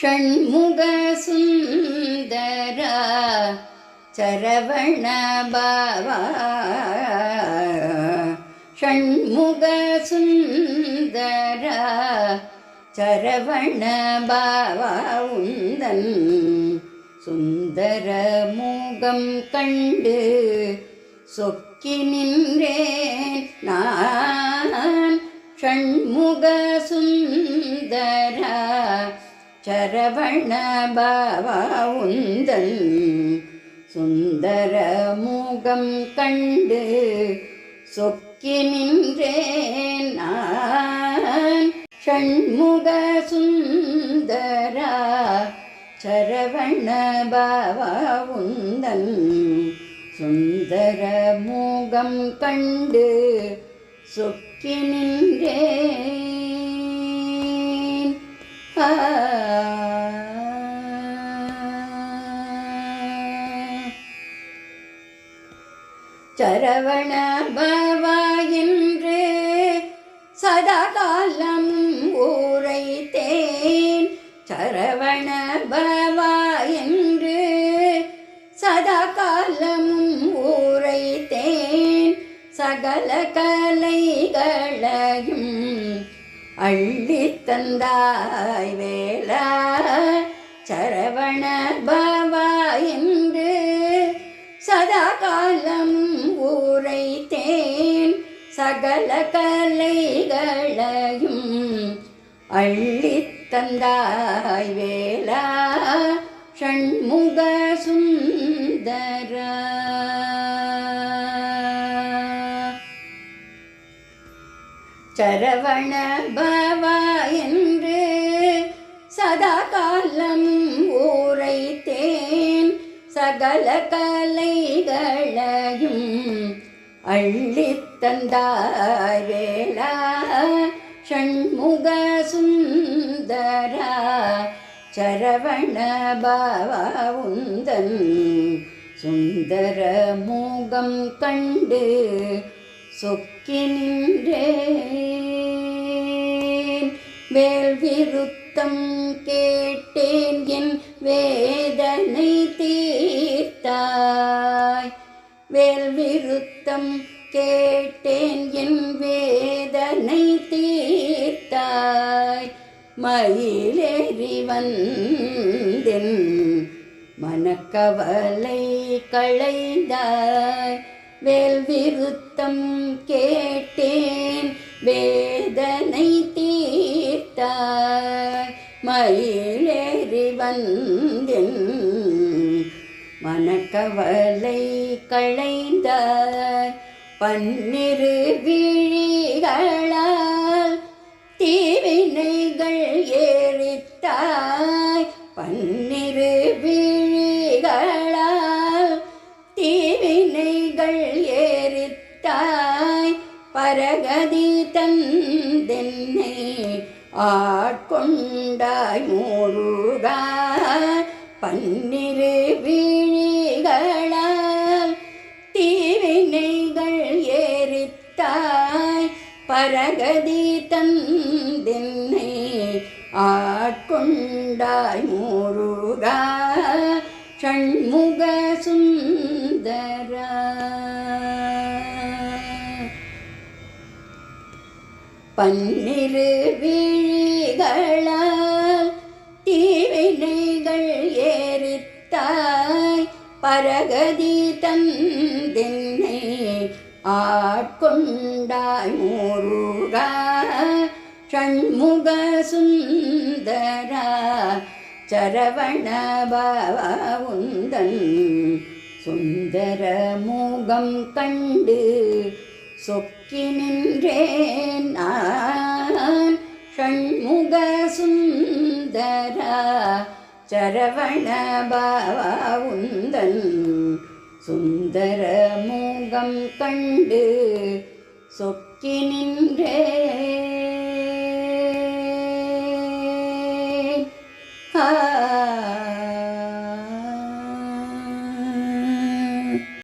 ஷண்முக சுந்தரா சரவண பவா ஷண்முக சுந்தரா சரவண பவா உந்தன் சுந்தர முகம் கண்டு சொக்கி நின்றேன் நான். ஷண்முக சுந்தரா சரவண பவா உந்தன் சுந்தர முகம் கண்டு சொக்கி நின்றேன் நான். ஷண்முக சுந்தரா சரவண பவா உந்தன் சுந்தர முகம் கண்டு சொக்கி நின்றேன். சரவண பவா என்று சதா காலம் உரைத்தேன். சரவண பவா என்று சதா காலம் உரைத்தேன். சகல கலைகளையும் அள்ளித் தந்தாய் வேளா. சரவண பவா என்று சதா காலம் உரைத்தேன். சகல கலைகளையும் அள்ளித் தந்தாய் வேளா. ஷண்முக சுந்தரா சரவண பவா என்று சதா காலம் உரைத்தேன். சகல கலைகளையும் அள்ளித் தந்தாய் வேளா. ஷண்முக சுந்தரா சரவண பவா உந்தன் சுந்தர முகம் கண்டு சொக்கி நின்றேன். வேல் விருத்தம் கேட்டேன் என் வேதனை தீர்த்தாய். வேல் விருத்தம் கேட்டேன் என் வேதனை தீர்த்தாய். மயிலேறி வந்தென் மனக்கவலை களைந்தாய். வேல் விருத்தம் கேட்டேன் வேதனை தீர்த்தாய். மயிலேறி வந்தென் மனக்கவலை களைந்தாய். பன்னிரு விழிகளால் தீவினைகள் ஏறித்தாய். பன்னிரு விழிகளால் தீவினைகள் ஏறித்தாய். பரகதி தந்தென்னை ஆட்கொண்டாய் முருகா. பன்னிரு விழிகளால் தீவினைகள் ஏறித்தாய். பரகதி தந்தென்னை ஆட்கொண்டாய் முருகா. ஷண்முக சுந்தரா பன்னிரு விழிகளால் தீவினைகள் ஏறித்தாய். பரகதி தந்தென்னை ஆட்கொண்டாய் முருகா. ஷண்முக சுந்தரா சரவண பவா உந்தன் சுந்தர முகம் கண்டு சொக்கி நின்றேன் நான். ஷண்முக சுந்தரா சரவண பவா உந்தன் சுந்தர முகம் கண்டு சொக்கி நின்றேன்.